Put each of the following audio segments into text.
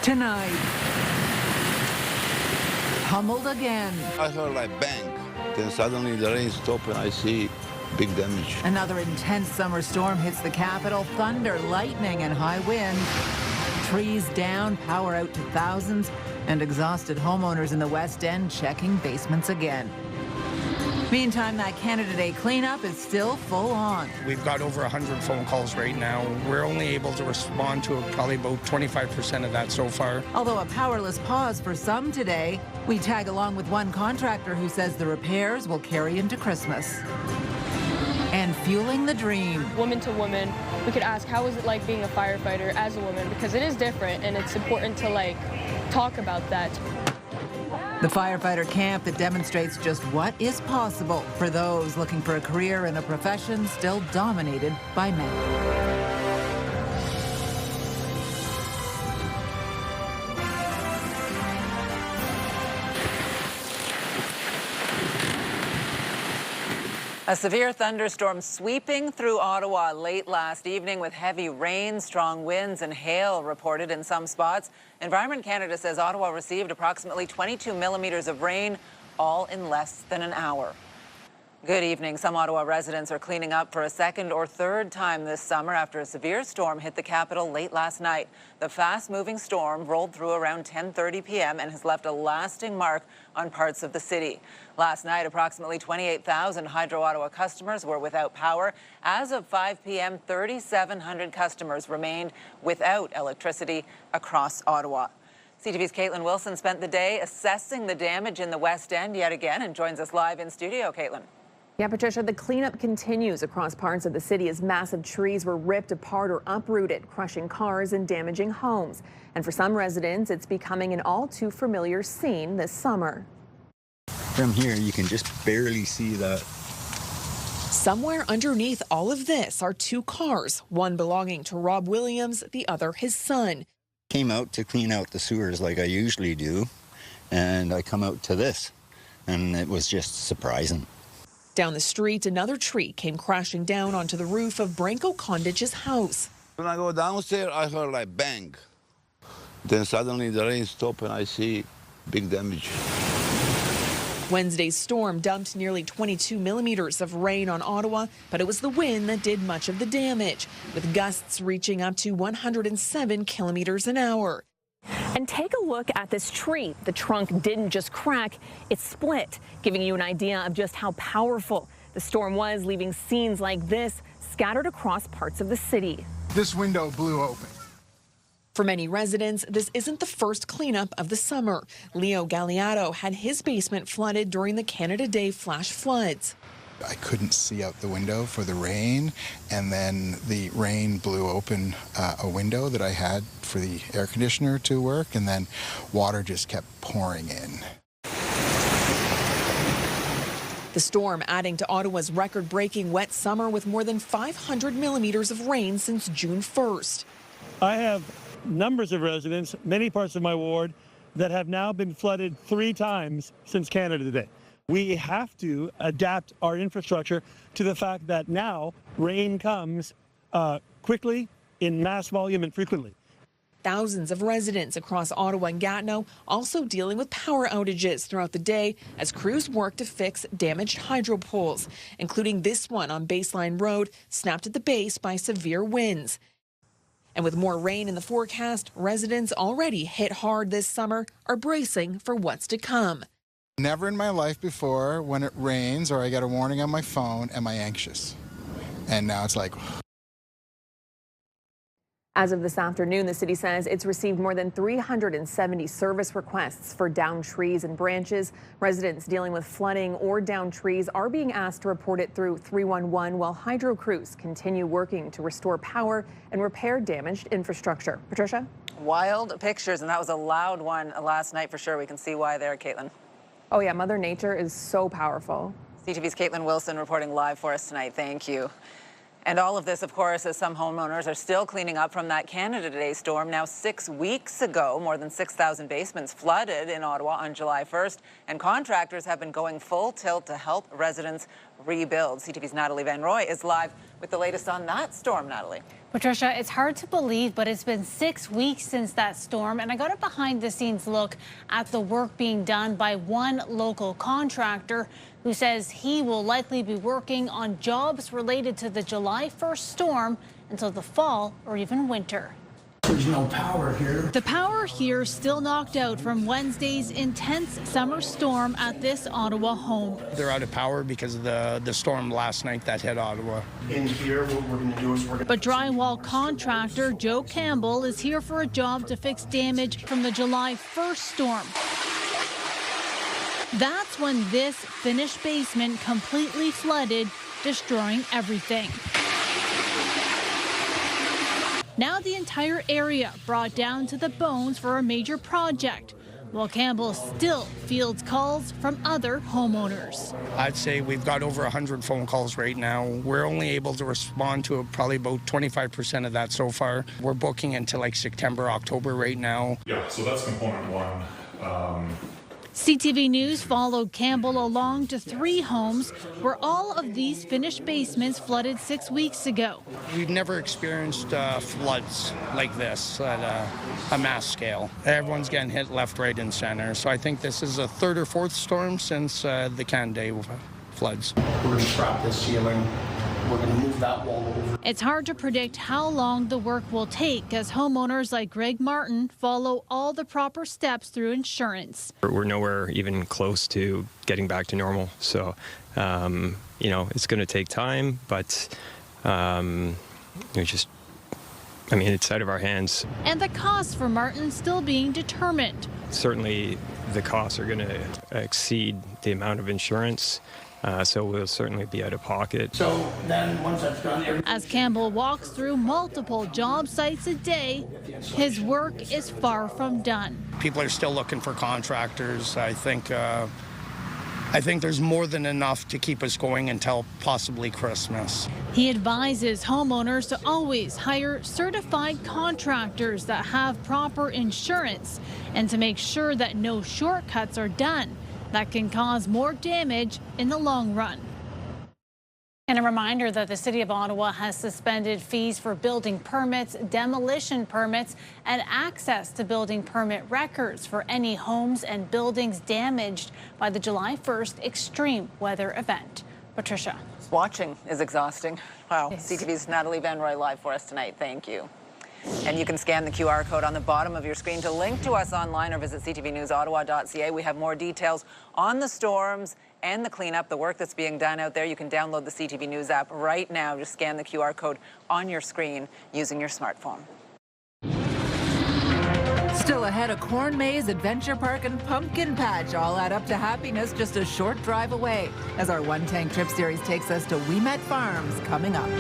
Tonight, pummeled again. I heard like bang, then suddenly the rain stopped and I see big damage. Another intense summer storm hits the capital. Thunder, lightning, and high wind. Trees down, power out to thousands, and exhausted homeowners in the West End checking basements again. Meantime, that Canada Day cleanup is still full on. We've got over 100 phone calls right now. We're only able to respond to probably about 25% of that so far. Although a powerless pause for some today, we tag along with one contractor who says the repairs will carry into Christmas. And fueling the dream. Woman to woman, we could ask, how is it like being a firefighter as a woman? Because it is different, and it's important to talk about that. The firefighter camp that demonstrates just what is possible for those looking for a career in a profession still dominated by men. A severe thunderstorm sweeping through Ottawa late last evening with heavy rain, strong winds and hail reported in some spots. Environment Canada says Ottawa received approximately 22 millimetres of rain, all in less than an hour. Good evening. Some Ottawa residents are cleaning up for a second or third time this summer after a severe storm hit the capital late last night. The fast-moving storm rolled through around 10:30 p.m. and has left a lasting mark on parts of the city. Last night, approximately 28,000 Hydro Ottawa customers were without power. As of 5 p.m., 3,700 customers remained without electricity across Ottawa. CTV's Katelyn Wilson spent the day assessing the damage in the West End yet again and joins us live in studio. Katelyn. Yeah, Patricia, the cleanup continues across parts of the city as massive trees were ripped apart or uprooted, crushing cars and damaging homes. And for some residents, it's becoming an all too familiar scene this summer. From here, you can just barely see that. Somewhere underneath all of this are two cars, one belonging to Rob Williams, the other his son. Came out to clean out the sewers like I usually do, and I come out to this, and it was just surprising. Down the street, another tree came crashing down onto the roof of Branko Kondich's house. When I go downstairs, I heard like bang. Then suddenly the rain stopped and I see big damage. Wednesday's storm dumped nearly 22 millimetres of rain on Ottawa, but it was the wind that did much of the damage, with gusts reaching up to 107 kilometres an hour. And take a look at this tree. The trunk didn't just crack, it split, giving you an idea of just how powerful the storm was, leaving scenes like this scattered across parts of the city. This window blew open. For many residents, this isn't the first cleanup of the summer. Leo Galliato had his basement flooded during the Canada Day flash floods. I couldn't see out the window for the rain, and then the rain blew open a window that I had for the air conditioner to work, and then water just kept pouring in. The storm adding to Ottawa's record-breaking wet summer with more than 500 millimetres of rain since June 1st. I have numbers of residents, many parts of my ward, that have now been flooded 3 times since Canada Day. We have to adapt our infrastructure to the fact that now rain comes quickly, in mass volume, and frequently. Thousands of residents across Ottawa and Gatineau also dealing with power outages throughout the day as crews work to fix damaged hydro poles, including this one on Baseline Road, snapped at the base by severe winds. And with more rain in the forecast, residents already hit hard this summer are bracing for what's to come. Never in my life before, when it rains or I get a warning on my phone, am I anxious. And now it's like... As of this afternoon, the city says it's received more than 370 service requests for downed trees and branches. Residents dealing with flooding or downed trees are being asked to report it through 311 while hydro crews continue working to restore power and repair damaged infrastructure. Patricia? Wild pictures, and that was a loud one last night for sure. We can see why there, Katelyn. Oh yeah, Mother Nature is so powerful. CTV's Katelyn Wilson reporting live for us tonight. Thank you. And all of this, of course, as some homeowners are still cleaning up from that Canada Day storm. Now, 6 weeks ago, more than 6,000 basements flooded in Ottawa on July 1st, and contractors have been going full tilt to help residents rebuild. CTV's Natalie Van Rooy is live with the latest on that storm. Natalie. Patricia, it's hard to believe, but it's been 6 weeks since that storm, and I got a behind-the-scenes look at the work being done by one local contractor who says he will likely be working on jobs related to the July 1st storm until the fall or even winter. There's no power here. The power here still knocked out from Wednesday's intense summer storm at this Ottawa home. They're out of power because of the storm last night that hit Ottawa. In here, what we're going to do is But drywall contractor Joe Cambal is here for a job to fix damage from the July 1st storm. That's when this finished basement completely flooded, destroying everything. Now the entire area brought down to the bones for a major project, while Cambal still fields calls from other homeowners. I'd say we've got over 100 phone calls right now. We're only able to respond to probably about 25% of that so far. We're booking into like September, October right now. Yeah, so that's component one. CTV News followed Cambal along to 3 homes where all of these finished basements flooded 6 weeks ago. We've never experienced floods like this at a mass scale. Everyone's getting hit left, right, and center. So I think this is a 3rd or 4th storm since the Canada floods. We're going to scrap this ceiling. We're going to move that wall over. It's hard to predict how long the work will take as homeowners like Greg Martin follow all the proper steps through insurance. We're nowhere even close to getting back to normal. So, it's going to take time, but it's out of our hands. And the costs for Martin still being determined. Certainly the costs are going to exceed the amount of insurance. So we'll certainly be out of pocket. So then once that's done, as Cambal walks through multiple job sites a day, his work is far from done. People are still looking for contractors. I think there's more than enough to keep us going until possibly Christmas. He advises homeowners to always hire certified contractors that have proper insurance and to make sure that no shortcuts are done that can cause more damage in the long run. And a reminder that the City of Ottawa has suspended fees for building permits, demolition permits, and access to building permit records for any homes and buildings damaged by the July 1st extreme weather event. Patricia. Watching is exhausting. Wow. Yes. CTV's Natalie Van Rooy live for us tonight. Thank you. And you can scan the QR code on the bottom of your screen to link to us online or visit ctvnewsottawa.ca. We have more details on the storms and the cleanup, the work that's being done out there. You can download the CTV News app right now. Just scan the QR code on your screen using your smartphone. Still ahead, a corn maze, adventure park, and pumpkin patch all add up to happiness just a short drive away as our One Tank Trip series takes us to We Met Farms coming up.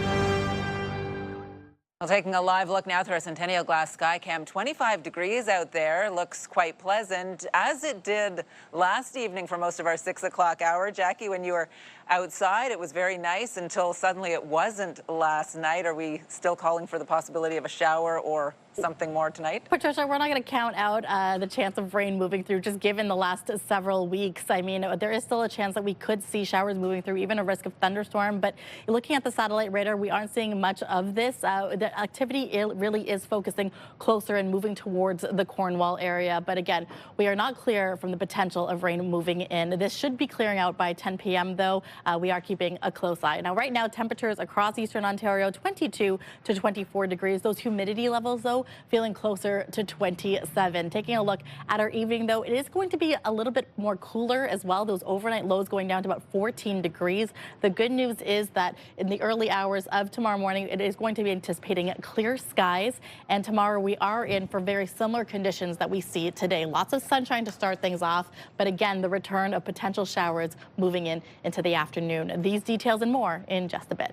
Well, taking a live look now through our Centennial Glass Sky Cam, 25 degrees out there. Looks quite pleasant, as it did last evening for most of our 6 o'clock hour. Jackie, when you were outside, it was very nice until suddenly it wasn't last night. Are we still calling for the possibility of a shower or something more tonight? Patricia, we're not going to count out the chance of rain moving through, just given the last several weeks. I mean, there is still a chance that we could see showers moving through, even a risk of thunderstorm. But looking at the satellite radar, we aren't seeing much of this. The activity really is focusing closer and moving towards the Cornwall area. But again, we are not clear from the potential of rain moving in. This should be clearing out by 10 p.m. though. We are keeping a close eye. Now, right now, temperatures across eastern Ontario, 22 to 24 degrees. Those humidity levels, though, feeling closer to 27. Taking a look at our evening, though, it is going to be a little bit more cooler as well. Those overnight lows going down to about 14 degrees. The good news is that in the early hours of tomorrow morning, it is going to be anticipating clear skies. And tomorrow we are in for very similar conditions that we see today. Lots of sunshine to start things off. But again, the return of potential showers moving into the afternoon. These details and more in just a bit.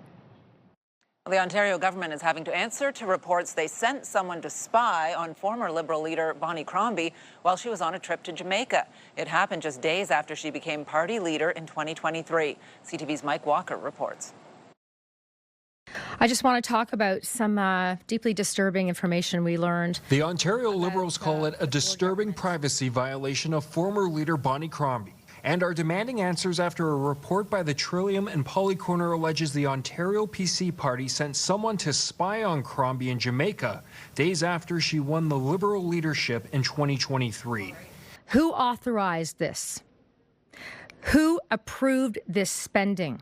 The Ontario government is having to answer to reports they sent someone to spy on former Liberal leader Bonnie Crombie while she was on a trip to Jamaica. It happened just days after she became party leader in 2023. CTV's Mike Walker reports. I just want to talk about some deeply disturbing information we learned. The Ontario Liberals call it a disturbing privacy violation of former leader Bonnie Crombie. and are demanding answers after a report by the Trillium and Polycorner alleges the Ontario PC party sent someone to spy on Crombie in Jamaica days after she won the Liberal leadership in 2023. Who authorized this? Who approved this spending?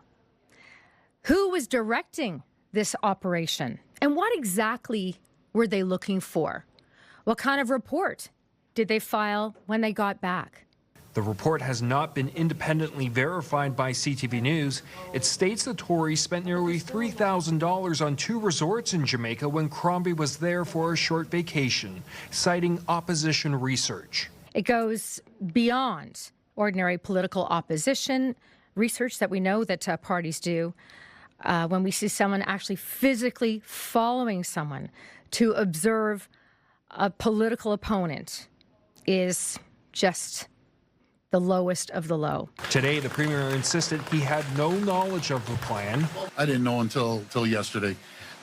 Who was directing this operation? And what exactly were they looking for? What kind of report did they file when they got back? The report has not been independently verified by CTV News. It states the Tories spent nearly $3,000 on 2 resorts in Jamaica when Crombie was there for a short vacation, citing opposition research. It goes beyond ordinary political opposition research that we know that parties do. When we see someone actually physically following someone to observe a political opponent is just the lowest of the low. Today, the Premier insisted he had no knowledge of the plan. I didn't know until yesterday,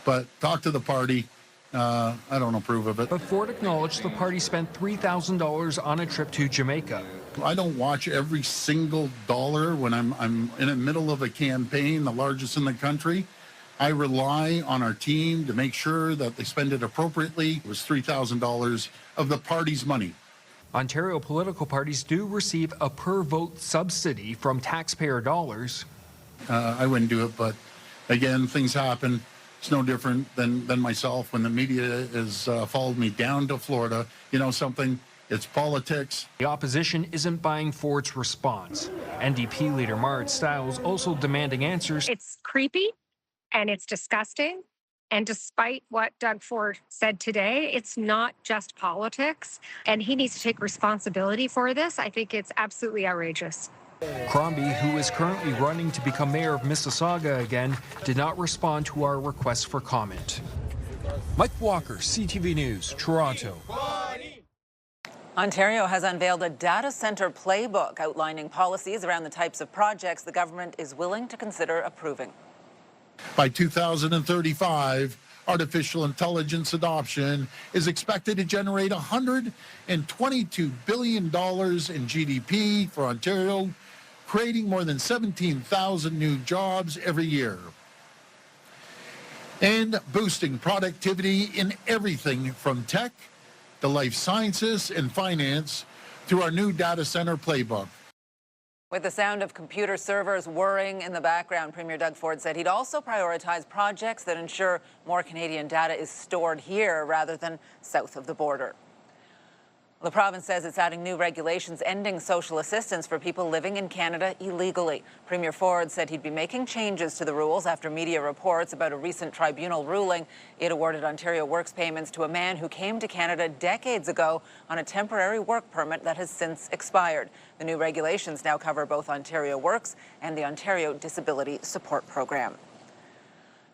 but talk to the party. I don't approve of it. But Ford acknowledged the party spent $3,000 on a trip to Jamaica. I don't watch every single dollar when I'm in the middle of a campaign, the largest in the country. I rely on our team to make sure that they spend it appropriately. It was $3,000 of the party's money. Ontario political parties do receive a per-vote subsidy from taxpayer dollars. I wouldn't do it, but again, things happen. It's no different than myself when the media has followed me down to Florida. You know something? It's politics. The opposition isn't buying Ford's response. NDP leader Marit Stiles also demanding answers. It's creepy and it's disgusting. And despite what Doug Ford said today, it's not just politics. And he needs to take responsibility for this. I think it's absolutely outrageous. Crombie, who is currently running to become mayor of Mississauga again, did not respond to our request for comment. Mike Walker, CTV News, Toronto. Ontario has unveiled a data centre playbook outlining policies around the types of projects the government is willing to consider approving. By 2035, artificial intelligence adoption is expected to generate $122 billion in GDP for Ontario, creating more than 17,000 new jobs every year, and boosting productivity in everything from tech to life sciences and finance through our new data center playbook. With the sound of computer servers whirring in the background, Premier Doug Ford said he'd also prioritize projects that ensure more Canadian data is stored here rather than south of the border. The province says it's adding new regulations ending social assistance for people living in Canada illegally. Premier Ford said he'd be making changes to the rules after media reports about a recent tribunal ruling. It awarded Ontario Works payments to a man who came to Canada decades ago on a temporary work permit that has since expired. The new regulations now cover both Ontario Works and the Ontario Disability Support Program.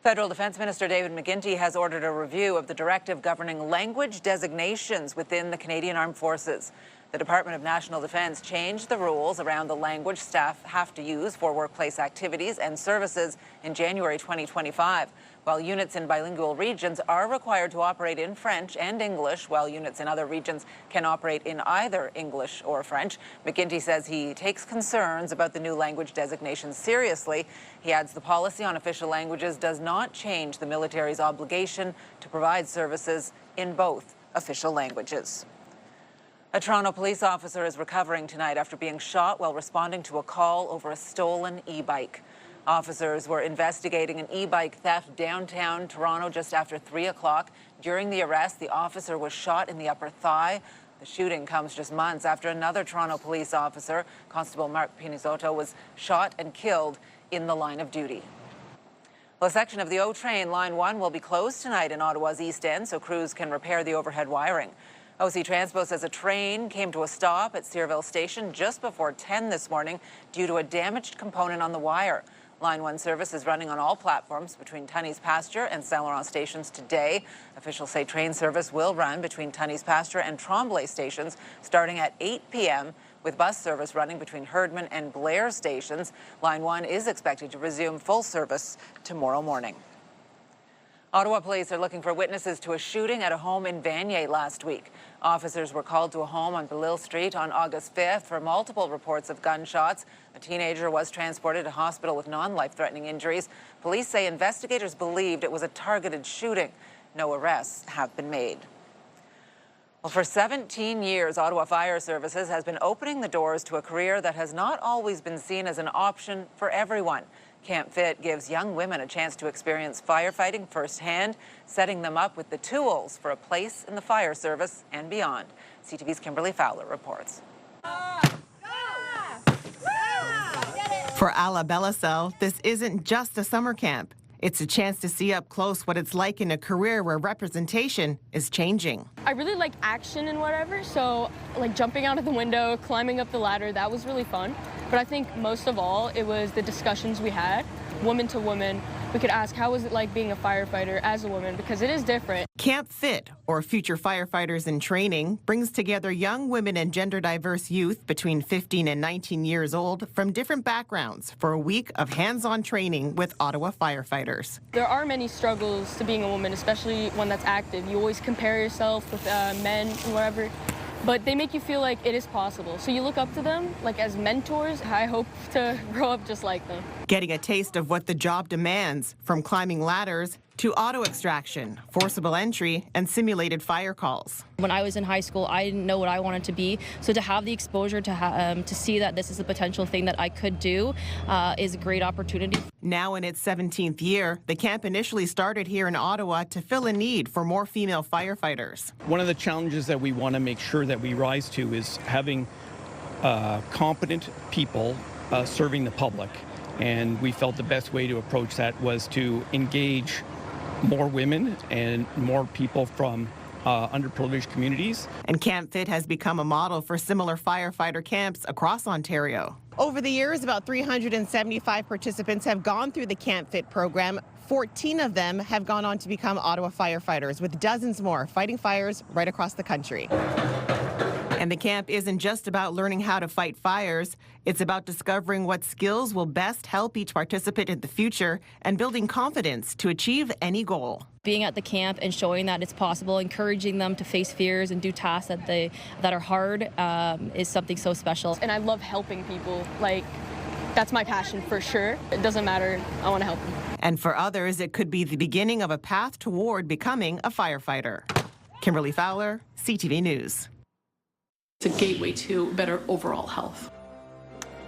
Federal Defence Minister David McGuinty has ordered a review of the directive governing language designations within the Canadian Armed Forces. The Department of National Defence changed the rules around the language staff have to use for workplace activities and services in January 2025. While units in bilingual regions are required to operate in French and English, while units in other regions can operate in either English or French, McGuinty says he takes concerns about the new language designations seriously. He adds the policy on official languages does not change the military's obligation to provide services in both official languages. A Toronto police officer is recovering tonight after being shot while responding to a call over a stolen e-bike. Officers were investigating an e-bike theft downtown Toronto just after 3 o'clock. During the arrest, the officer was shot in the upper thigh. The shooting comes just months after another Toronto police officer, Constable Mark Pinizotto, was shot and killed in the line of duty. Well, a section of the O train, Line 1, will be closed tonight in Ottawa's East End so crews can repair the overhead wiring. OC Transpo says a train came to a stop at Searville Station just before 10 this morning due to a damaged component on the wire. Line 1 service is running on all platforms between Tunney's Pasture and Saint Laurent stations today. Officials say train service will run between Tunney's Pasture and Tremblay stations starting at 8 p.m., with bus service running between Herdman and Blair stations. Line 1 is expected to resume full service tomorrow morning. Ottawa police are looking for witnesses to a shooting at a home in Vanier last week. Officers were called to a home on Boal Street on August 5th for multiple reports of gunshots. A teenager was transported to hospital with non-life-threatening injuries. Police say investigators believed it was a targeted shooting. No arrests have been made. Well, for 17 years, Ottawa Fire Services has been opening the doors to a career that has not always been seen as an option for everyone. Camp FFIT gives young women a chance to experience firefighting firsthand, setting them up with the tools for a place in the fire service and beyond. CTV's Kimberley Fowler reports. For Alaa Belacel, this isn't just a summer camp. It's a chance to see up close what it's like in a career where representation is changing. I really like action and whatever, so like jumping out of the window, climbing up the ladder, that was really fun. But I think most of all, it was the discussions we had, woman to woman. We could ask, how was it like being a firefighter as a woman? Because it is different. Camp FFIT, or Future Firefighters in Training, brings together young women and gender-diverse youth between 15 and 19 years old from different backgrounds for a week of hands-on training with Ottawa firefighters. There are many struggles to being a woman, especially one that's active. You always compare yourself with men and whatever. But they make you feel like it is possible. So you look up to them, like as mentors. I hope to grow up just like them. Getting a taste of what the job demands, from climbing ladders to auto extraction, forcible entry, and simulated fire calls. When I was in high school, I didn't know what I wanted to be. So to have the exposure to see that this is a potential thing that I could do is a great opportunity. Now in its 17th year, the camp initially started here in Ottawa to fill a need for more female firefighters. One of the challenges that we want to make sure that we rise to is having competent people serving the public. And we felt the best way to approach that was to engage more women and more people from underprivileged communities. And Camp FFIT has become a model for similar firefighter camps across Ontario. Over the years, about 375 participants have gone through the Camp FFIT program. 14 of them have gone on to become Ottawa firefighters, with dozens more fighting fires right across the country. And the camp isn't just about learning how to fight fires. It's about discovering what skills will best help each participant in the future and building confidence to achieve any goal. Being at the camp and showing that it's possible, encouraging them to face fears and do tasks that are hard is something so special. And I love helping people. Like, that's my passion for sure. It doesn't matter. I want to help them. And for others, it could be the beginning of a path toward becoming a firefighter. Kimberley Fowler, CTV News. It's a gateway to better overall health.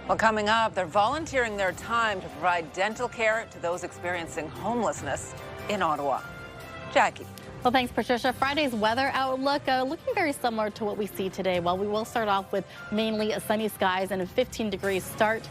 Well, coming up, they're volunteering their time to provide dental care to those experiencing homelessness in Ottawa. Jackie. Well, thanks, Patricia. Friday's weather outlook looking very similar to what we see today. Well, we will start off with mainly sunny skies and a 15-degree start.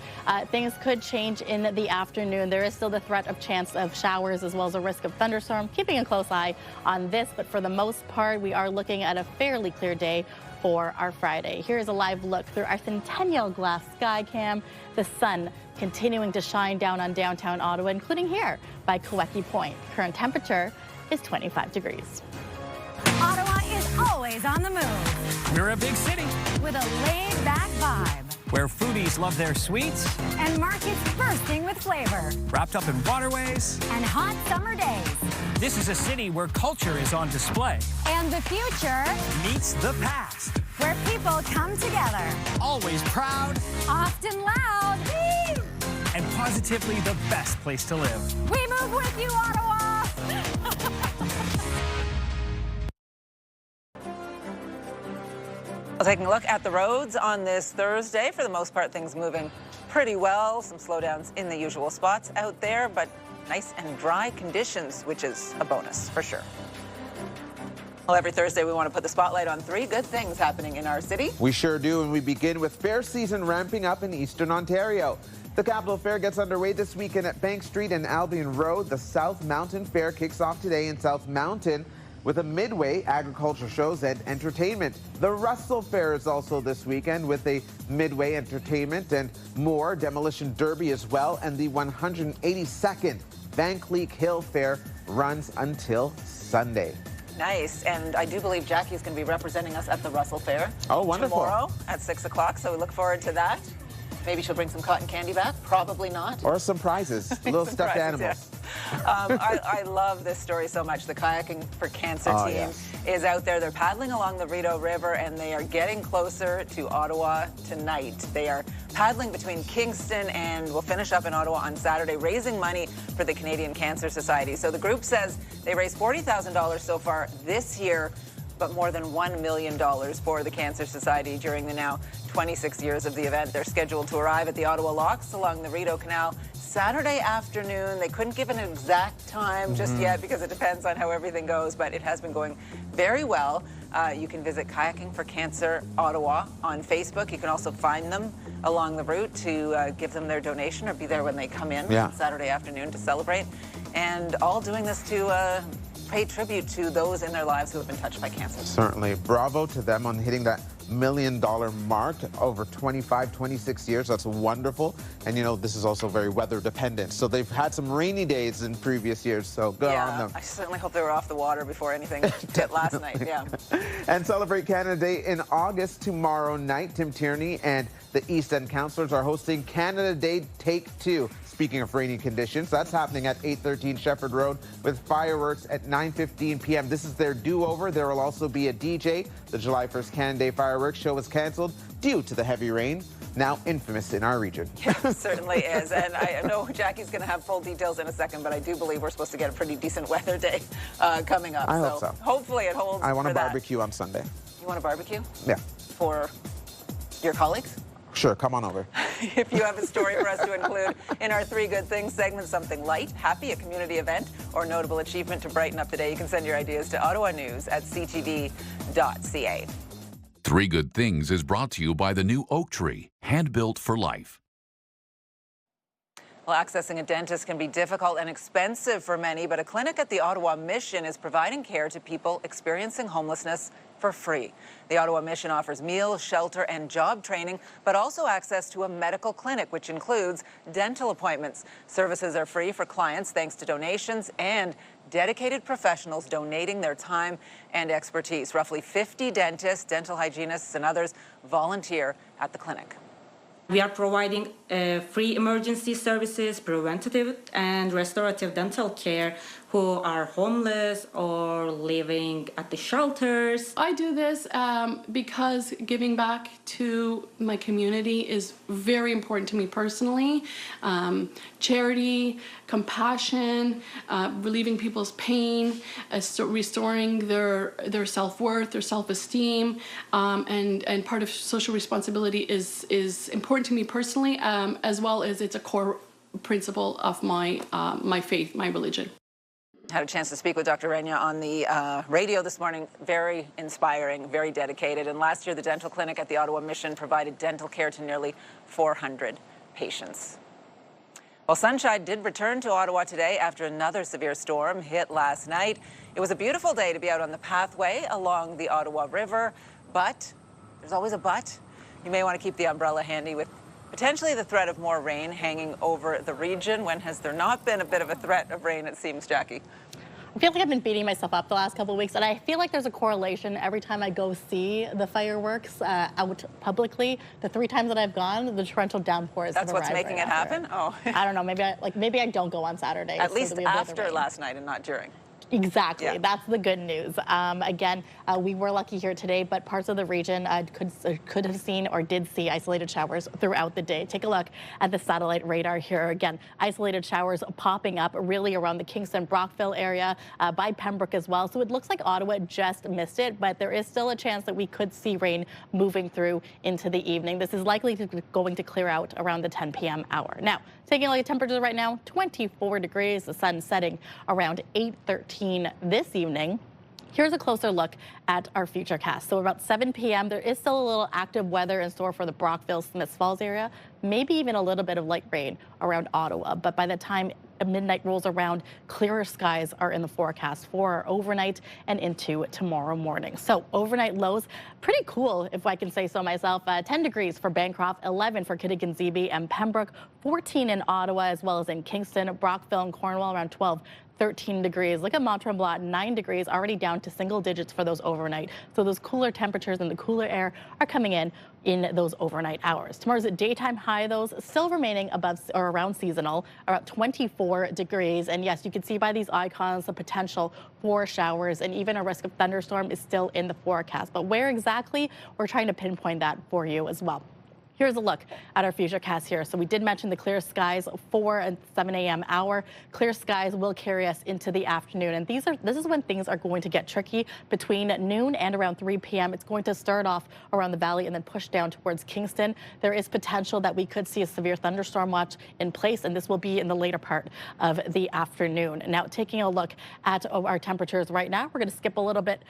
Things could change in the afternoon. There is still the threat of chance of showers as well as a risk of thunderstorm. Keeping a close eye on this, but for the most part, we are looking at a fairly clear day for our Friday. Here's a live look through our Centennial Glass sky cam. The sun continuing to shine down on downtown Ottawa, including here by Kaweki Point. Current temperature is 25 degrees. Ottawa is always on the move. We're a big city with a laid-back vibe. Where foodies love their sweets. And markets bursting with flavor. Wrapped up in waterways. And hot summer days. This is a city where culture is on display. And the future meets the past. Where people come together. Always proud. Often loud. Whee! And positively the best place to live. We move with you, Ottawa! Well, taking a look at the roads on this Thursday. For the most part, things moving pretty well. Some slowdowns in the usual spots out there, but nice and dry conditions, which is a bonus for sure. Well, every Thursday we want to put the spotlight on 3 good things happening in our city. We sure do, and we begin with fair season ramping up in Eastern Ontario. The Capital Fair gets underway this weekend at Bank Street and Albion Road. The South Mountain Fair kicks off today in South Mountain with a midway, agriculture shows, and entertainment. The Russell Fair is also this weekend with a midway entertainment and more, demolition derby as well, and the 182nd Van Cleek Hill Fair runs until Sunday. Nice, and I do believe Jackie's going to be representing us at the Russell Fair. Oh, wonderful. Tomorrow at 6 o'clock, so we look forward to that. Maybe she'll bring some cotton candy back, probably not. Or some prizes, little stuffed animals. Yeah. I love this story so much. The Kayaking for Cancer team is out there. They're paddling along the Rideau River, and they are getting closer to Ottawa tonight. They are paddling between Kingston and will finish up in Ottawa on Saturday, raising money for the Canadian Cancer Society. So the group says they raised $40,000 so far this year, but more than $1 million for the Cancer Society during the now 26 years of the event. They're scheduled to arrive at the Ottawa Locks along the Rideau Canal Saturday afternoon. They couldn't give an exact time just yet because it depends on how everything goes, but it has been going very well. You can visit Kayaking for Cancer Ottawa on Facebook. You can also find them along the route to give them their donation or be there when they come in Saturday afternoon to celebrate. And all doing this to pay tribute to those in their lives who have been touched by cancer. Certainly. Bravo to them on hitting that $1 million mark over 26 years. That's wonderful. And, you know, this is also very weather dependent. So they've had some rainy days in previous years, so good on them. I certainly hope they were off the water before anything hit last night. And Celebrate Canada Day in August tomorrow night. Tim Tierney and the East End Councillors are hosting Canada Day Take 2. Speaking of rainy conditions, that's happening at 813 Shepherd Road with fireworks at 9:15 p.m. This is their do-over. There will also be a DJ. The July 1st Canada Day fireworks show was canceled due to the heavy rain, now infamous in our region. Yeah, it certainly is. And I know Jackie's going to have full details in a second, but I do believe we're supposed to get a pretty decent weather day coming up. I hope so. Hopefully it holds. I want for a barbecue on Sunday. You want a barbecue? Yeah. For your colleagues? Sure, come on over. If you have a story for us to include in our Three Good Things segment, something light, happy, a community event, or notable achievement to brighten up the day, you can send your ideas to ottawanews@ctv.ca. Three Good Things is brought to you by the new Oak Tree, hand-built for life. Well, accessing a dentist can be difficult and expensive for many, but a clinic at the Ottawa Mission is providing care to people experiencing homelessness for free. The Ottawa Mission offers meals, shelter, and job training, but also access to a medical clinic, which includes dental appointments. Services are free for clients thanks to donations and dedicated professionals donating their time and expertise. Roughly 50 dentists, dental hygienists, and others volunteer at the clinic. We are providing free emergency services, preventative and restorative dental care who are homeless or living at the shelters. I do this because giving back to my community is very important to me personally. Charity, compassion, relieving people's pain, restoring their self-worth, their self-esteem, and part of social responsibility is important to me personally, as well as it's a core principle of my faith, my religion. Had a chance to speak with Dr. Renya on the radio this morning. Very inspiring, very dedicated. And last year, the dental clinic at the Ottawa Mission provided dental care to nearly 400 patients. Well, sunshine did return to Ottawa today after another severe storm hit last night. It was a beautiful day to be out on the pathway along the Ottawa River, but there's always a but. You may want to keep the umbrella handy with potentially the threat of more rain hanging over the region. When has there not been a bit of a threat of rain, it seems, Jackie? I feel like I've been beating myself up the last couple of weeks, and I feel like there's a correlation every time I go see the fireworks out publicly. The 3 times that I've gone, the torrential downpours. That's what's making it happen? Oh. I don't know. Maybe I don't go on Saturday. At least after last night and not during. Exactly. Yeah. That's the good news. Again, we were lucky here today, but parts of the region could have seen or did see isolated showers throughout the day. Take a look at the satellite radar here. Again, isolated showers popping up really around the Kingston-Brockville area, by Pembroke as well. So it looks like Ottawa just missed it, but there is still a chance that we could see rain moving through into the evening. This is likely going to clear out around the 10 p.m. hour. Now, taking a look at temperatures right now, 24 degrees, the sun setting around 8:13 this evening. Here's a closer look at our futurecast. So about 7 p.m., there is still a little active weather in store for the Brockville, Smiths Falls area, maybe even a little bit of light rain around Ottawa. But by the time midnight rolls around, clearer skies are in the forecast for our overnight and into tomorrow morning. So overnight lows, pretty cool if I can say so myself. 10 degrees for Bancroft, 11 for Kittagan-Zibi and Pembroke, 14 in Ottawa as well as in Kingston, Brockville and Cornwall around 12. 13 degrees. Look at Mont-Tremblant, 9 degrees, already down to single digits for those overnight. So those cooler temperatures and the cooler air are coming in those overnight hours. Tomorrow's daytime high, those still remaining above or around seasonal, about 24 degrees. And yes, you can see by these icons the potential for showers, and even a risk of thunderstorm is still in the forecast. But where exactly, we're trying to pinpoint that for you as well. Here's a look at our futurecast here. So we did mention the clear skies 4 and 7 a.m. hour. Clear skies will carry us into the afternoon. And this is when things are going to get tricky between noon and around 3 p.m. It's going to start off around the valley and then push down towards Kingston. There is potential that we could see a severe thunderstorm watch in place, and this will be in the later part of the afternoon. Now, taking a look at our temperatures right now, we're going to skip a little bit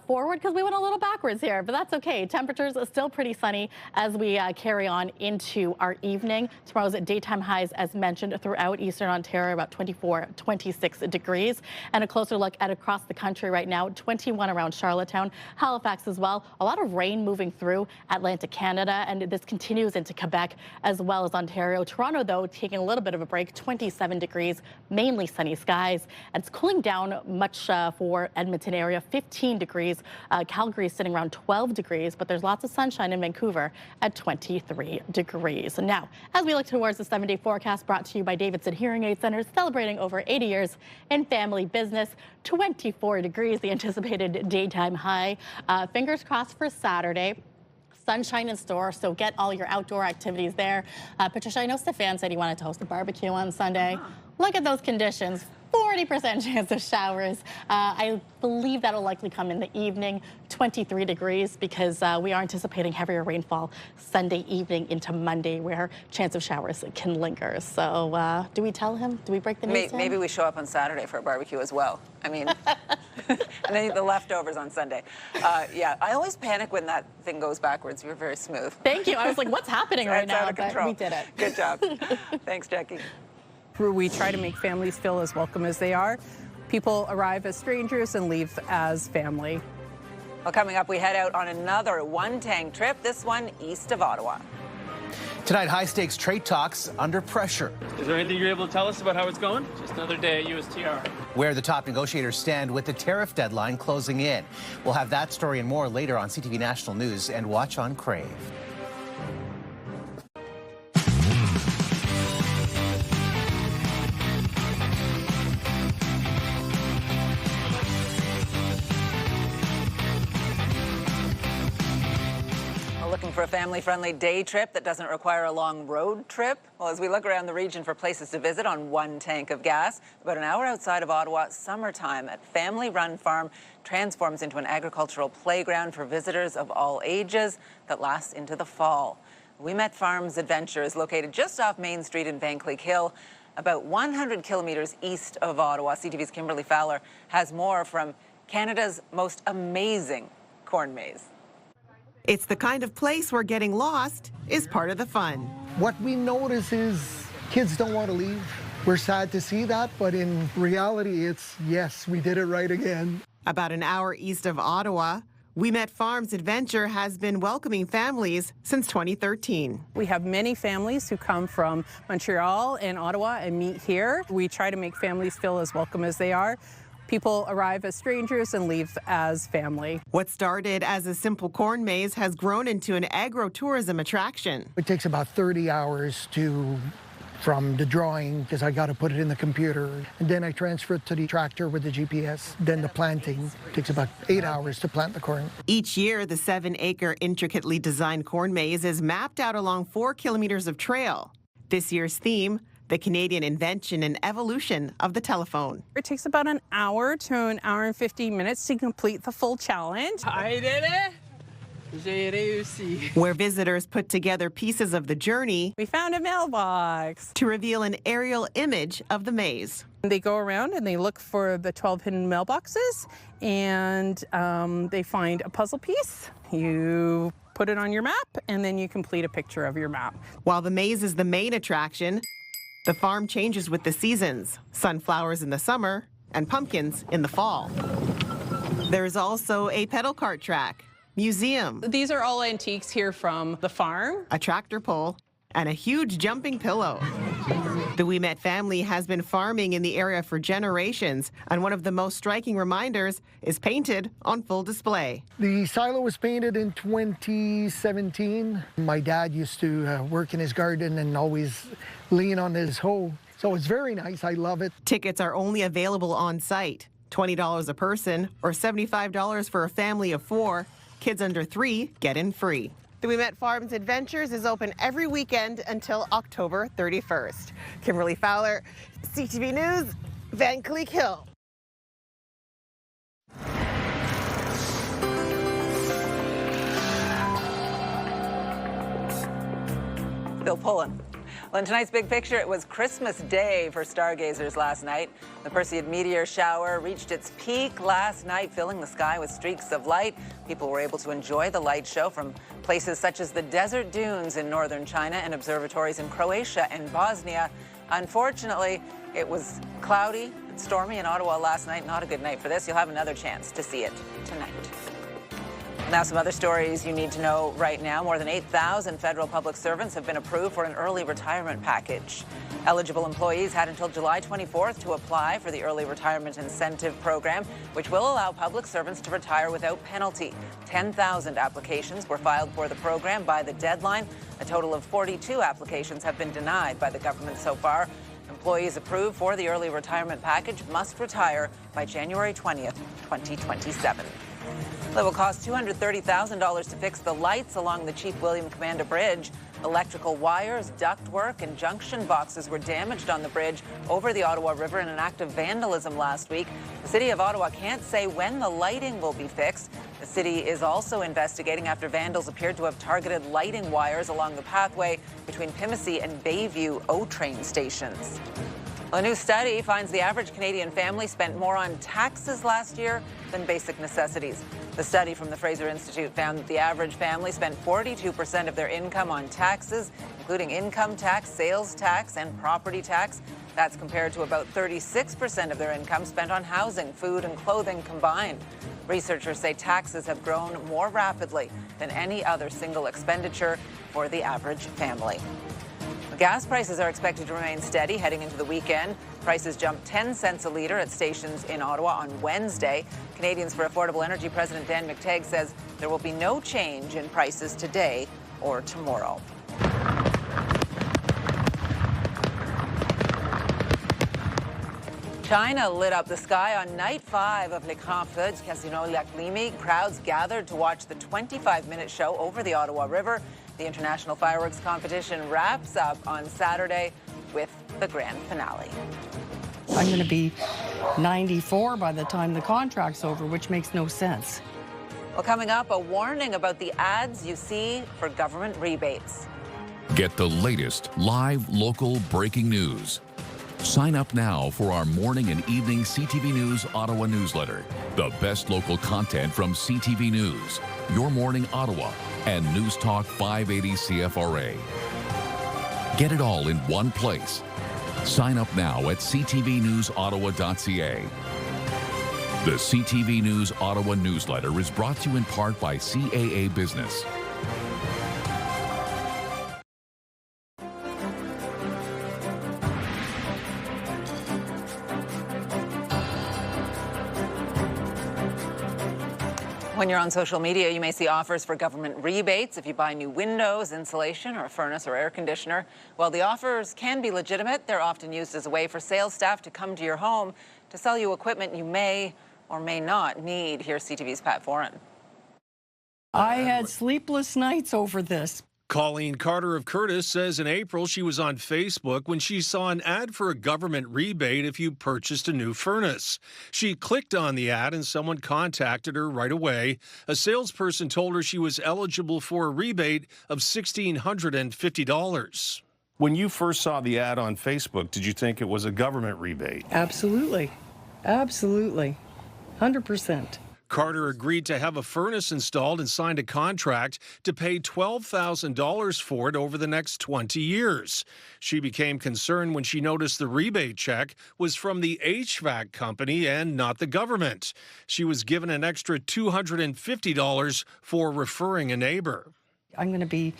forward because we went a little backwards here, but that's okay. Temperatures are still pretty sunny as we carry on into our evening. Tomorrow's daytime highs, as mentioned, throughout Eastern Ontario, about 24, 26 degrees. And a closer look at across the country right now, 21 around Charlottetown, Halifax as well. A lot of rain moving through Atlantic Canada, and this continues into Quebec as well as Ontario. Toronto, though, taking a little bit of a break, 27 degrees, mainly sunny skies. And it's cooling down much for Edmonton area, 15 degrees. Calgary is sitting around 12 degrees, but there's lots of sunshine in Vancouver at 23 degrees. And now, as we look towards the 7-day forecast brought to you by Davidson Hearing Aid Centers, celebrating over 80 years in family business, 24 degrees, the anticipated daytime high. Fingers crossed for Saturday. Sunshine in store, so get all your outdoor activities there. Patricia, I know Stefan said he wanted to host a barbecue on Sunday. Look at those conditions. 40% chance of showers. I believe that'll likely come in the evening. 23 degrees because we are anticipating heavier rainfall Sunday evening into Monday, where chance of showers can linger. So do we tell him? Do we break the news to him? Maybe we show up on Saturday for a barbecue as well. I mean, and then the leftovers on Sunday. Yeah, I always panic when that thing goes backwards. You're very smooth. Thank you. I was like, what's happening right now? But we did it. Good job. Thanks, Jackie. We try to make families feel as welcome as they are. People arrive as strangers and leave as family. Well, coming up, we head out on another one-tank trip, this one east of Ottawa. Tonight, high-stakes trade talks under pressure. Is there anything you're able to tell us about how it's going? Just another day at USTR. Where the top negotiators stand with the tariff deadline closing in. We'll have that story and more later on CTV National News and watch on Crave. Looking for a family-friendly day trip that doesn't require a long road trip? Well, as we look around the region for places to visit on one tank of gas, about an hour outside of Ottawa, summertime at family-run farm transforms into an agricultural playground for visitors of all ages that lasts into the fall. We Met Farms Adventure is located just off Main Street in Vankleek Hill, about 100 kilometres east of Ottawa. CTV's Kimberley Fowler has more from Canada's most amazing corn maze. It's the kind of place where getting lost is part of the fun. What we notice is kids don't want to leave. We're sad to see that, but in reality, it's, yes, we did it right again. About an hour east of Ottawa, We Met Farms Adventure has been welcoming families since 2013. We have many families who come from Montreal and Ottawa and meet here. We try to make families feel as welcome as they are. People arrive as strangers and leave as family. What started as a simple corn maze has grown into an agro-tourism attraction. It takes about 30 hours from the drawing, because I got to put it in the computer, and then I transfer it to the tractor with the GPS. Then the planting takes about 8 hours to plant the corn. Each year, the 7-acre intricately designed corn maze is mapped out along 4 kilometers of trail. This year's theme, the Canadian invention and evolution of the telephone. It takes about an hour to an hour and 15 minutes to complete the full challenge. I did it! J'ai réussi. Where visitors put together pieces of the journey. We found a mailbox. To reveal an aerial image of the maze. They go around and they look for the 12 hidden mailboxes, and they find a puzzle piece. You put it on your map, and then you complete a picture of your map. While the maze is the main attraction, the farm changes with the seasons. Sunflowers in the summer and pumpkins in the fall. There's also a pedal cart track, museum. These are all antiques here from the farm. A tractor pull and a huge jumping pillow. The Ouimet family has been farming in the area for generations, and one of the most striking reminders is painted on full display. The silo was painted in 2017. My dad used to work in his garden and always lean on his hoe. So it's very nice. I love it. Tickets are only available on site. $20 a person or $75 for a family of 4. Kids under 3 get in free. The Ouimet Farms Adventures is open every weekend until October 31st. Kimberley Fowler, CTV News, Van Cleek Hill. Still pulling. Well, in tonight's big picture, it was Christmas Day for stargazers last night. The Perseid meteor shower reached its peak last night, filling the sky with streaks of light. People were able to enjoy the light show from places such as the desert dunes in northern China and observatories in Croatia and Bosnia. Unfortunately, it was cloudy and stormy in Ottawa last night. Not a good night for this. You'll have another chance to see it tonight. Now, some other stories you need to know right now. More than 8,000 federal public servants have been approved for an early retirement package. Eligible employees had until July 24th to apply for the Early Retirement Incentive Program, which will allow public servants to retire without penalty. 10,000 applications were filed for the program by the deadline. A total of 42 applications have been denied by the government so far. Employees approved for the early retirement package must retire by January 20th, 2027. It will cost $230,000 to fix the lights along the Chief William Commander Bridge. Electrical wires, ductwork, and junction boxes were damaged on the bridge over the Ottawa River in an act of vandalism last week. The City of Ottawa can't say when the lighting will be fixed. The city is also investigating after vandals appeared to have targeted lighting wires along the pathway between Pimsey and Bayview O-train stations. A new study finds the average Canadian family spent more on taxes last year than basic necessities. The study from the Fraser Institute found that the average family spent 42% of their income on taxes, including income tax, sales tax, and property tax. That's compared to about 36% of their income spent on housing, food, and clothing combined. Researchers say taxes have grown more rapidly than any other single expenditure for the average family. Gas prices are expected to remain steady heading into the weekend. Prices jumped 10 cents a litre at stations in Ottawa on Wednesday. Canadians for Affordable Energy President Dan McTeague says there will be no change in prices today or tomorrow. China lit up the sky on night 5 of Le Camp FFIT Casino Lac Limi. Crowds gathered to watch the 25-minute show over the Ottawa River. The international fireworks competition wraps up on Saturday with the grand finale. I'm going to be 94 by the time the contract's over, which makes no sense. Well, coming up, a warning about the ads you see for government rebates. Get the latest live local breaking news. Sign up now for our morning and evening CTV News Ottawa newsletter. The best local content from CTV News, Your Morning Ottawa, and News Talk 580 CFRA. Get it all in one place. Sign up now at ctvnewsottawa.ca. The CTV News Ottawa newsletter is brought to you in part by CAA Business. When you're on social media, you may see offers for government rebates if you buy new windows, insulation, or a furnace or air conditioner. While the offers can be legitimate, they're often used as a way for sales staff to come to your home to sell you equipment you may or may not need. Here's CTV's Pat Foran. I had sleepless nights over this. Colleen Carter of Curtis says in April she was on Facebook when she saw an ad for a government rebate if you purchased a new furnace. She clicked on the ad and someone contacted her right away. A salesperson told her she was eligible for a rebate of $1,650. When you first saw the ad on Facebook, did you think it was a government rebate? Absolutely. Absolutely. 100%. Carter agreed to have a furnace installed and signed a contract to pay $12,000 for it over the next 20 years. She became concerned when she noticed the rebate check was from the HVAC company and not the government. She was given an extra $250 for referring a neighbor. I'm going to be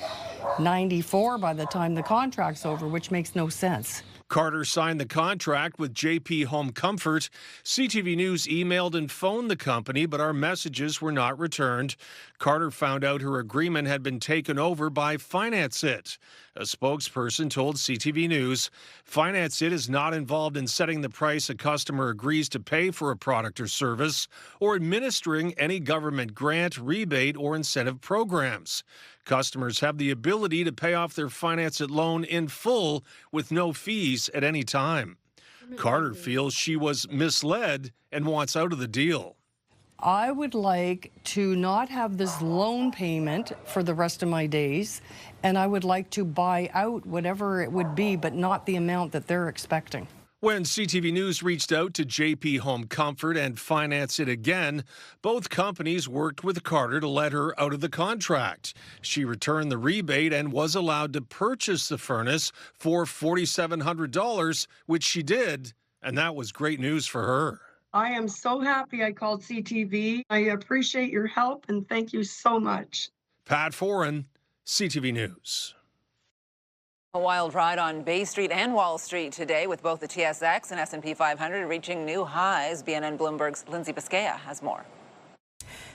94 by the time the contract's over, which makes no sense. Carter signed the contract with JP Home Comfort. CTV News emailed and phoned the company, but our messages were not returned. Carter found out her agreement had been taken over by Finance It. A spokesperson told CTV News, Finance It is not involved in setting the price a customer agrees to pay for a product or service or administering any government grant, rebate, or incentive programs. Customers have the ability to pay off their Finance It loan in full with no fees at any time. Carter feels she was misled and wants out of the deal. I would like to not have this loan payment for the rest of my days, and I would like to buy out whatever it would be, but not the amount that they're expecting. When CTV News reached out to JP Home Comfort and Finance It again, both companies worked with Carter to let her out of the contract. She returned the rebate and was allowed to purchase the furnace for $4,700, which she did, and that was great news for her. I am so happy I called CTV. I appreciate your help and thank you so much. Pat Foran, CTV News. A wild ride on Bay Street and Wall Street today with both the TSX and S&P 500 reaching new highs. BNN Bloomberg's Lindsay Biscaya has more.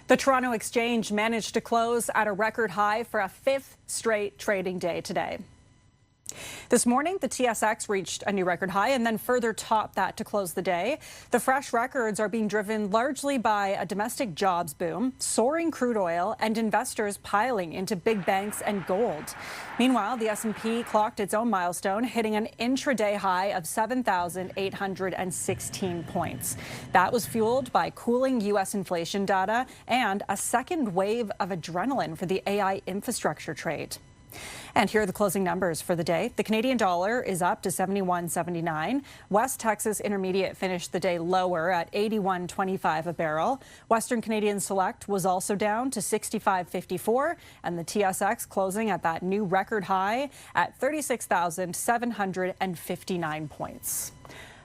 The Toronto Exchange managed to close at a record high for a fifth straight trading day today. This morning, the TSX reached a new record high and then further topped that to close the day. The fresh records are being driven largely by a domestic jobs boom, soaring crude oil, and investors piling into big banks and gold. Meanwhile, the S&P clocked its own milestone, hitting an intraday high of 7,816 points. That was fueled by cooling U.S. inflation data and a second wave of adrenaline for the AI infrastructure trade. And here are the closing numbers for the day. The Canadian dollar is up to 71.79. West Texas Intermediate finished the day lower at 81.25 a barrel. Western Canadian Select was also down to 65.54, and the TSX closing at that new record high at 36,759 points.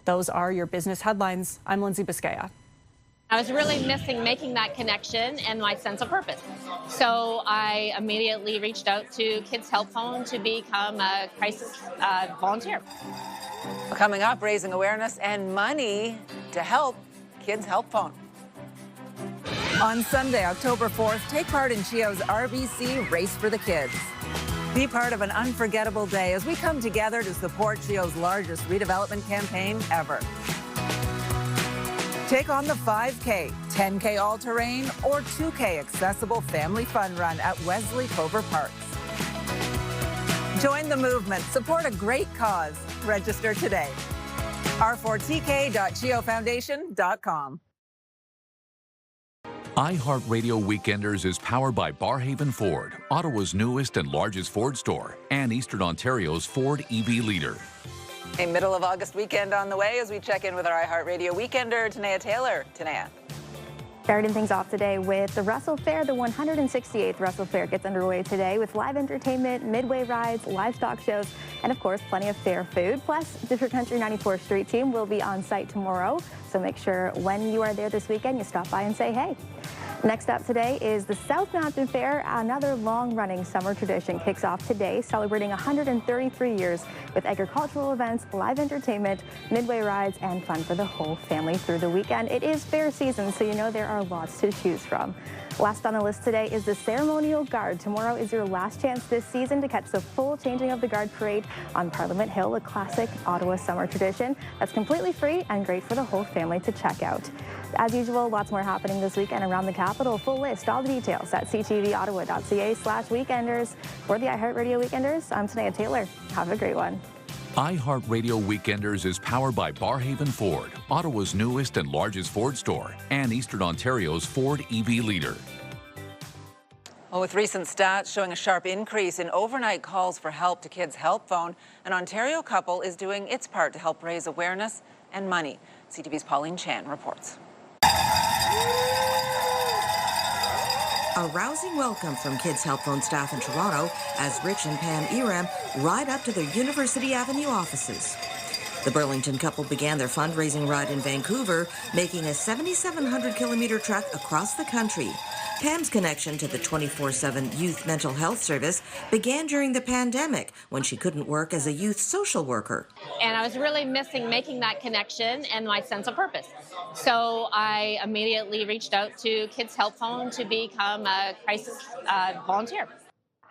Those are your business headlines. I'm Lindsay Biscaya. I was really missing making that connection and my sense of purpose. So I immediately reached out to Kids Help Phone to become a crisis volunteer. Coming up, raising awareness and money to help Kids Help Phone. On Sunday, October 4th, take part in CHEO's RBC Race for the Kids. Be part of an unforgettable day as we come together to support CHEO's largest redevelopment campaign ever. Take on the 5K, 10K all-terrain, or 2K accessible family fun run at Wesley Clover Parks. Join the movement. Support a great cause. Register today. r4tk.cheofoundation.com. iHeartRadio Weekenders is powered by Barhaven Ford, Ottawa's newest and largest Ford store, and Eastern Ontario's Ford EV leader. A middle of August weekend on the way as we check in with our iHeartRadio Weekender, Tanea Taylor. Tanea. Starting things off today with the Russell Fair. The 168th Russell Fair gets underway today with live entertainment, midway rides, livestock shows, and of course, plenty of fair food. Plus, District Country 94th Street team will be on site tomorrow, so make sure when you are there this weekend, you stop by and say hey. Next up today is the South Mountain Fair. Another long-running summer tradition kicks off today, celebrating 133 years with agricultural events, live entertainment, midway rides, and fun for the whole family through the weekend. It is fair season, so you know there are lots to choose from. Last on the list today is the Ceremonial Guard. Tomorrow is your last chance this season to catch the full changing of the Guard parade on Parliament Hill, a classic Ottawa summer tradition that's completely free and great for the whole family to check out. As usual, lots more happening this weekend around the capital. Full list, all the details at ctvottawa.ca/weekenders. For the iHeartRadio Weekenders, I'm Tanea Taylor. Have a great one. iHeartRadio Weekenders is powered by Barhaven Ford, Ottawa's newest and largest Ford store, and Eastern Ontario's Ford EV leader. Well, with recent stats showing a sharp increase in overnight calls for help to Kids Help Phone, an Ontario couple is doing its part to help raise awareness and money. CTV's Pauline Chan reports. A rousing welcome from Kids Help Phone staff in Toronto as Rich and Pam Eram ride up to their University Avenue offices. The Burlington couple began their fundraising ride in Vancouver, making a 7,700-kilometer trek across the country. Pam's connection to the 24/7 youth mental health service began during the pandemic when she couldn't work as a youth social worker. And I was really missing making that connection and my sense of purpose. So I immediately reached out to Kids Help Phone to become a crisis volunteer.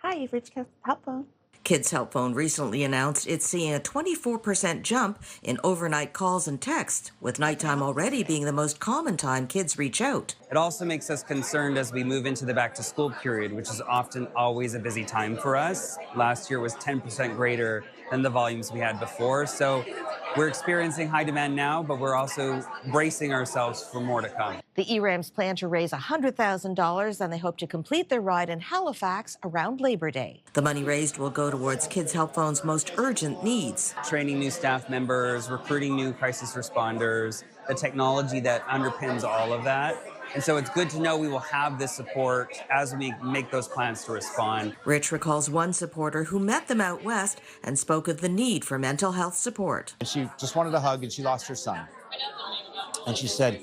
Hi, you've reached Kids Help Phone. Kids Help Phone recently announced it's seeing a 24% jump in overnight calls and texts, with nighttime already being the most common time kids reach out. It also makes us concerned as we move into the back-to-school period, which is often always a busy time for us. Last year was 10% greater than the volumes we had before, so we're experiencing high demand now, but we're also bracing ourselves for more to come. The ERAMs plan to raise $100,000 and they hope to complete their ride in Halifax around Labor Day. The money raised will go towards Kids Help Phone's most urgent needs. Training new staff members, recruiting new crisis responders, the technology that underpins all of that. And so it's good to know we will have this support as we make those plans to respond. Rich recalls one supporter who met them out west and spoke of the need for mental health support. She just wanted a hug and she lost her son. And she said,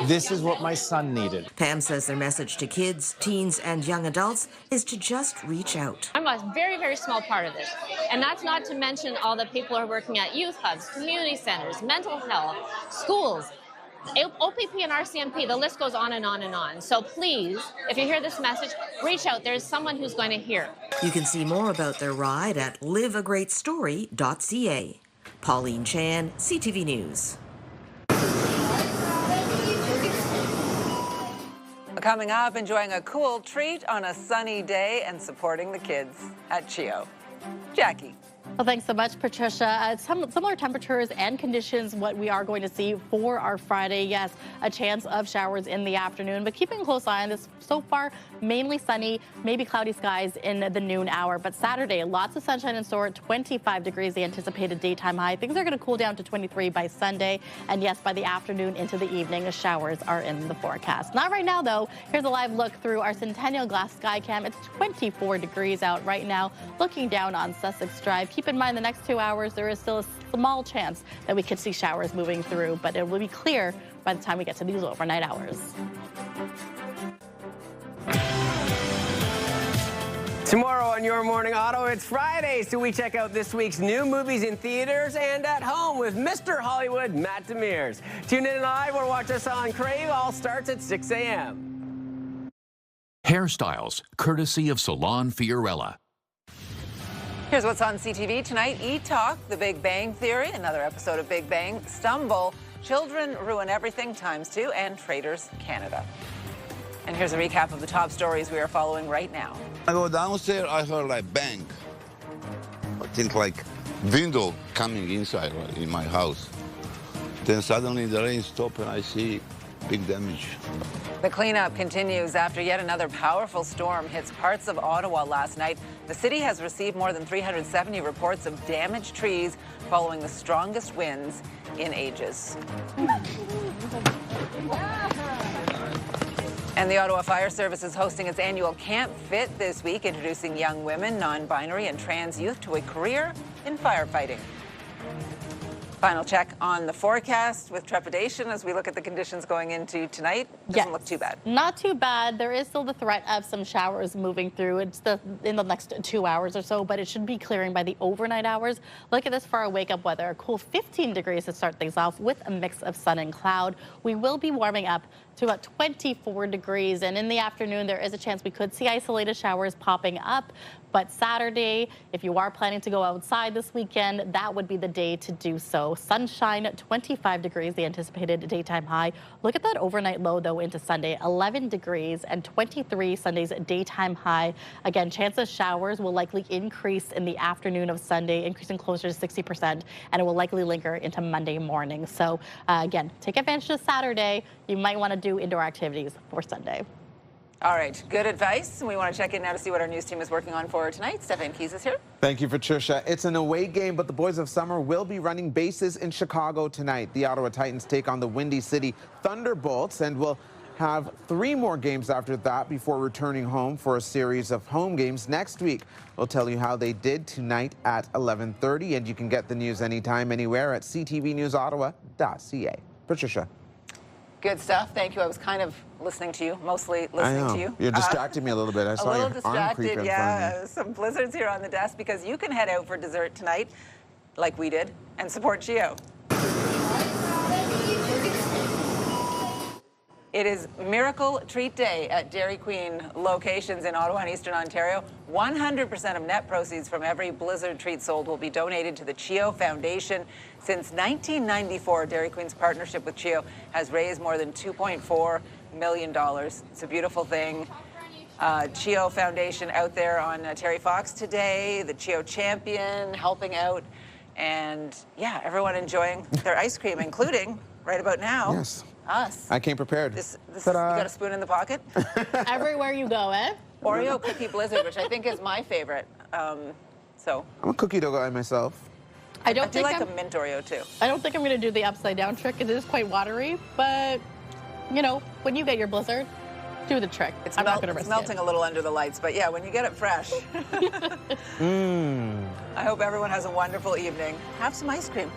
this is what my son needed. Pam says their message to kids, teens, and young adults is to just reach out. I'm a very, very small part of this. And that's not to mention all the people who are working at youth hubs, community centers, mental health, schools, OPP and RCMP, the list goes on and on and on. So please, if you hear this message, reach out. There's someone who's going to hear. You can see more about their ride at liveagreatstory.ca. Pauline Chan, CTV News. Coming up, enjoying a cool treat on a sunny day and supporting the kids at CHEO. Jackie. Well, thanks so much, Patricia. Similar temperatures and conditions what we are going to see for our Friday. Yes, a chance of showers in the afternoon, but keeping a close eye on this. So far, mainly sunny, maybe cloudy skies in the noon hour. But Saturday, lots of sunshine in store, 25 degrees, the anticipated daytime high. Things are going to cool down to 23 by Sunday. And yes, by the afternoon into the evening, showers are in the forecast. Not right now, though. Here's a live look through our Centennial Glass Sky Cam. It's 24 degrees out right now, looking down on Sussex Drive. Keep in mind, the next 2 hours, there is still a small chance that we could see showers moving through, but it will be clear by the time we get to these overnight hours. Tomorrow on Your Morning Auto, it's Friday, so we check out this week's new movies in theaters and at home with Mr. Hollywood, Matt Demers. Tune in live or watch us on Crave. All starts at 6 a.m. Hairstyles, courtesy of Salon Fiorella. Here's what's on CTV tonight. E-Talk, The Big Bang Theory, another episode of Big Bang, Stumble, Children Ruin Everything ×2, and Traders Canada. And here's a recap of the top stories we are following right now. I go downstairs, I heard like bang. I think like window coming inside in my house. Then suddenly the rain stopped and I see big damage. The cleanup continues after yet another powerful storm hits parts of Ottawa last night. The city has received more than 370 reports of damaged trees following the strongest winds in ages. And the Ottawa Fire Services is hosting its annual Camp FFIT this week, introducing young women, non-binary, and trans youth to a career in firefighting. Final check on the forecast with trepidation as we look at the conditions going into tonight. Doesn't look too bad. Not too bad. There is still the threat of some showers moving through. It's in the next 2 hours or so, but it should be clearing by the overnight hours. Look at this for our wake-up weather. A cool 15 degrees to start things off with a mix of sun and cloud. We will be warming up to about 24 degrees, and in the afternoon there is a chance we could see isolated showers popping up. But Saturday, if you are planning to go outside this weekend, that would be the day to do so. Sunshine, 25 degrees, the anticipated daytime high. Look at that overnight low, though, into Sunday, 11 degrees and 23 Sunday's daytime high. Again, chance of showers will likely increase in the afternoon of Sunday, increasing closer to 60%, and it will likely linger into Monday morning. So, again, take advantage of Saturday. You might want to do indoor activities for Sunday. All right, good advice. We want to check in now to see what our news team is working on for tonight. Stefan Keys is here. Thank you, Patricia. It's an away game, but the Boys of Summer will be running bases in Chicago tonight. The Ottawa Titans take on the Windy City Thunderbolts and will have 3 more games after that before returning home for a series of home games next week. We'll tell you how they did tonight at 11:30, and you can get the news anytime, anywhere at ctvnewsottawa.ca. Patricia. Good stuff. Thank you. I was kind of listening to you, mostly listening to you. You're distracting me a little bit. I saw your arm creep in front of me. Some blizzards here on the desk because you can head out for dessert tonight, like we did, and support Chio. It is Miracle Treat Day at Dairy Queen locations in Ottawa and Eastern Ontario. 100% of net proceeds from every Blizzard treat sold will be donated to the Chio Foundation. Since 1994, Dairy Queen's partnership with Chio has raised more than $2.4 million. It's a beautiful thing. Chio Foundation out there on Terry Fox today, the Chio champion helping out, and yeah, everyone enjoying their ice cream, including right about now. Yes. Us. I came prepared. You got a spoon in the pocket? Everywhere you go, eh? Oreo Cookie Blizzard, which I think is my favorite. I'm a cookie dough guy myself. I do like a mint Oreo too. I don't think I'm going to do the upside down trick. It is quite watery, but you know, when you get your Blizzard, do the trick. I'm not going to risk it. It's melting a little under the lights, but yeah, when you get it fresh. I hope everyone has a wonderful evening. Have some ice cream.